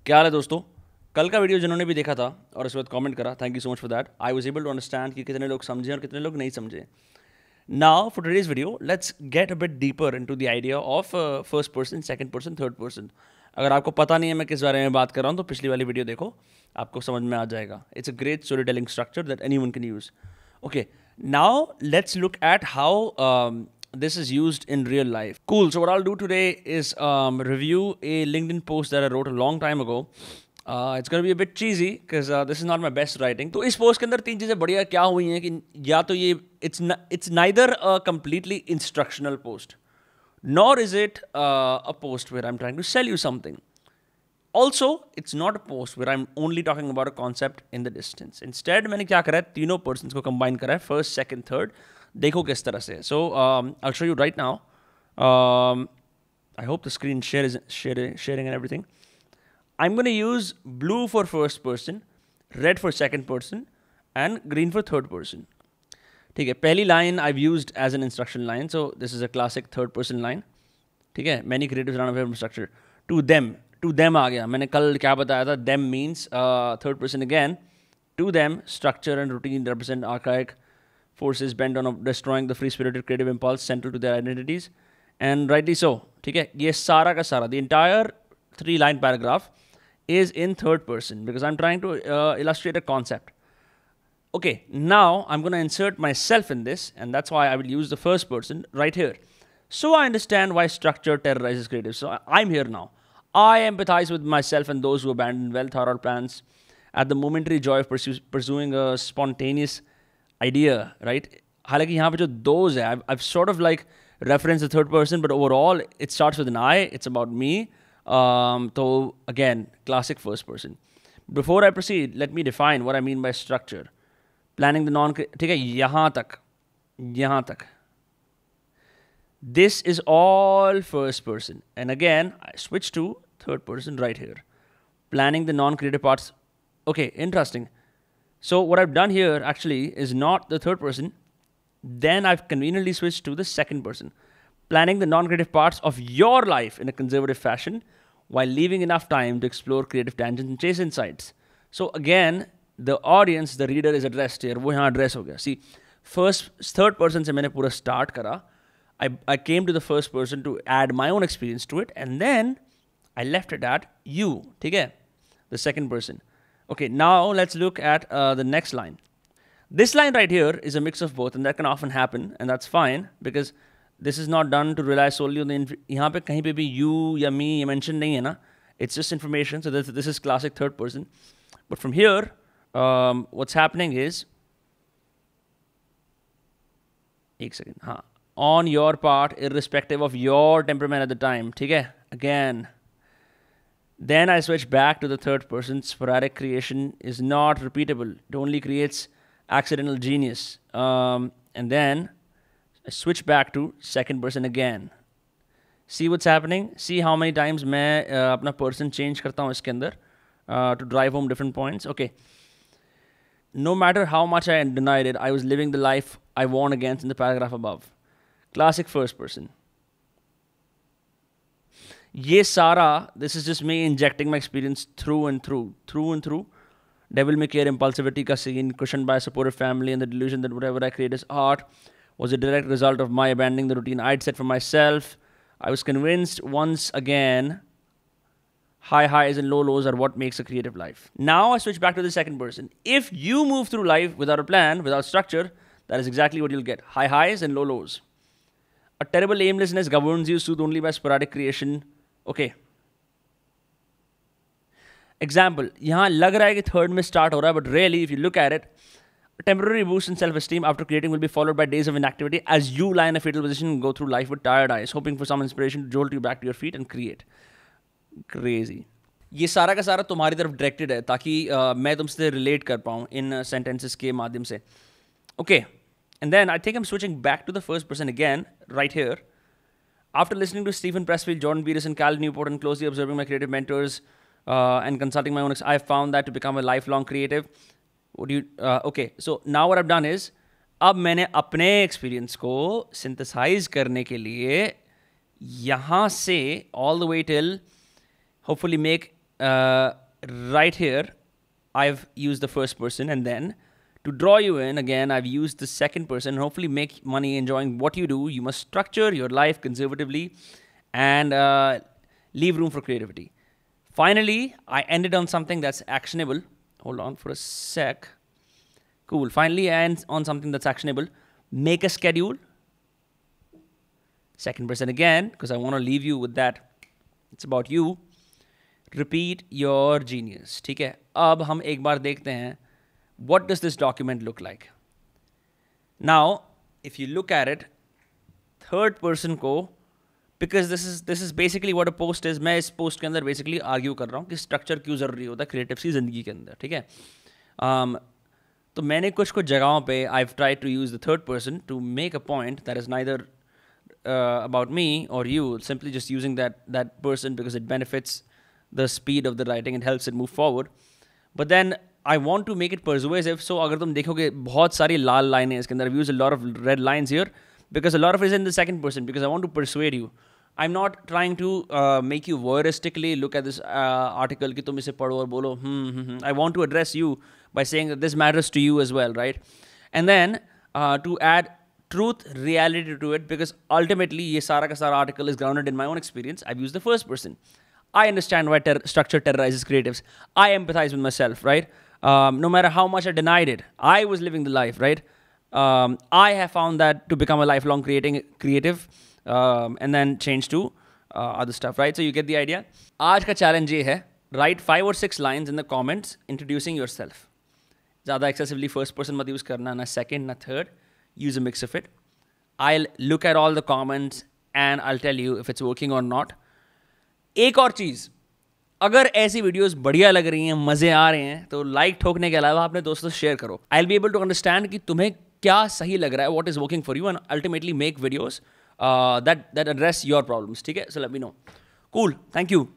क्या हाल है दोस्तों। कल का वीडियो जिन्होंने भी देखा था और उसके बाद कमेंट करा, thank you so much for that. I was able to understand कि कितने लोग समझे और कितने लोग नहीं समझे। Now for today's video let's get a bit deeper into the idea of first person, second person, third person. अगर आपको पता नहीं है मैं किस बारे में बात कर रहा हूँ तो पिछली वाली वीडियो देखो, आपको समझ में आ जाएगा। It's a great story telling structure that anyone can use. Okay, now let's look at how this is used in real life. Cool. So what I'll do today is review a LinkedIn post that I wrote a long time ago. It's going to be a bit cheesy because this is not my best writing. तो इस post के अंदर तीन चीज़ें बढ़िया क्या हुई हैं कि या तो ये it's neither a completely instructional post, nor is it a post where I'm trying to sell you something. Also, it's not a post where I'm only talking about a concept in the distance. Instead, मैंने क्या करा है, तीनों persons को combine करा है, first, second, third. देखो किस तरह से. So, I'll show you right now. I hope the screen sharing and everything. I'm going to use blue for first person, red for second person, and green for third person. ठीक है, पहली line I've used as an instruction line. So, this is a classic third person line. ठीक है, many creatives run away from structure. To them आ गया. मैंने कल क्या बताया था, them means third person again. To them, structure and routine represent archaic forces bent on destroying the free-spirited creative impulse central to their identities. And rightly so. ठीक है, ये सारा का सारा, the entire 3-line paragraph is in third person because I'm trying to illustrate a concept. Okay, now I'm going to insert myself in this, and that's why I will use the first person right here. So I understand why structure terrorizes creatives. So I'm here now. I empathize with myself and those who abandon well-thought out plans at the momentary joy of pursuing a spontaneous idea, right? हालांकि यहाँ पे जो those है, I've sort of like referenced the third person, but overall it starts with an I. It's about me. So again, classic first person. Before I proceed, let me define what I mean by structure. Planning the non, ठीक है, यहाँ तक. This is all first person. And again, I switch to third person right here. Planning the non-creative parts. Okay, interesting. So what I've done here actually is not the third person. Then I've conveniently switched to the second person. Planning the non-creative parts of your life in a conservative fashion while leaving enough time to explore creative tangents and chase insights. So again, the audience, the reader is addressed here. वो यहाँ address हो गया. See, third person से मैंने पूरा start करा. I came to the first person to add my own experience to it, and then I left it at you. ठीक है? The second person. Okay, now let's look at the next line. This line right here is a mix of both, and that can often happen, and that's fine because this is not done to rely solely on the. यहाँ पे कहीं पे भी you या me ये mention नहीं है ना. It's just information. So this is classic third person. But from here, what's happening is. एक second. हाँ. On your part, irrespective of your temperament at the time. ठीक है? Again. Then I switch back to the third person. Sporadic creation is not repeatable. It only creates accidental genius. And then I switch back to second person again. See what's happening? See how many times मैं अपना person change करता हूँ इसके अंदर to drive home different points. Okay. No matter how much I denied it, I was living the life I warned against in the paragraph above. Classic first person. ये सारा, this is just me injecting my experience through and through. Devil may care impulsivity का scene, cushioned by a supportive family and the delusion that whatever I create is art, was a direct result of my abandoning the routine I'd set for myself. I was convinced once again, high highs and low lows are what makes a creative life. Now I switch back to the second person. If you move through life without a plan, without structure, that is exactly what you'll get. High highs and low lows. A terrible aimlessness governs you, soothed only by sporadic creation. Okay. Example. यहाँ लग रहा है कि third में start हो रहा है, but really, if you look at it, a temporary boost in self-esteem after creating will be followed by days of inactivity as you lie in a fetal position and go through life with tired eyes, hoping for some inspiration to jolt you back to your feet and create. Crazy. ये सारा का सारा तुम्हारी तरफ directed है ताकि मैं तुमसे relate कर पाऊँ इन sentences के माध्यम से. Okay. And then I think I'm switching back to the first person again, right here. After listening to Stephen Pressfield, Jordan Peterson, Cal Newport, and closely observing my creative mentors and consulting my own, I found that to become a lifelong creative. Okay, so now what I've done is, अब मैंने अपने experience को synthesize करने के लिए यहाँ से all the way till hopefully make right here, I've used the first person, and then to draw you in, again, I've used the second person. Hopefully make money enjoying what you do. You must structure your life conservatively and leave room for creativity. Finally, I ended on something that's actionable. Hold on for a sec. Cool. Finally, I end on something that's actionable. Make a schedule. Second person again, because I want to leave you with that. It's about you. Repeat your genius. ठीक है. अब हम एक बार देखते हैं. What does this document look like? Now, if you look at it, third person को, because this is basically what a post is. मैं इस post के अंदर basically argue कर रहा हूँ कि structure क्यों ज़रूरी होता है creative सी ज़िंदगी के अंदर, ठीक है? तो मैंने कुछ जगहों पे I've tried to use the third person to make a point that is neither about me or you, simply just using that person because it benefits the speed of the writing and helps it move forward. But then I want to make it persuasive. So अगर तुम देखोगे बहुत सारी लाल लाइनें इसके अंदर, I've used a lot of red lines here because a lot of it is in the second person because I want to persuade you. I'm not trying to make you voyeuristically look at this article कि तुम इसे पढ़ो और बोलो I want to address you by saying that this matters to you as well, right? And then to add truth, reality to it, because ultimately ये सारा का सारा article is grounded in my own experience. I've used the first person. I understand why structure terrorizes creatives. I empathize with myself, right? No matter how much I denied it, I was living the life, right? I have found that to become a lifelong creative and then change to other stuff, right? So you get the idea. आज का challenge ये है, write 5 or 6 lines in the comments introducing yourself. ज़्यादा excessively first person मत use करना, ना second, ना third. Use a mix of it. I'll look at all the comments and I'll tell you if it's working or not. एक और चीज़, अगर ऐसी videos बढ़िया लग रही हैं, मज़े आ रहे हैं, तो लाइक ठोकने के अलावा अपने दोस्तों से शेयर करो. I will be able to understand कि तुम्हें क्या सही लग रहा है, what is working for you, and ultimately make videos that address your problems. ठीक है, so let me know. Cool, thank you.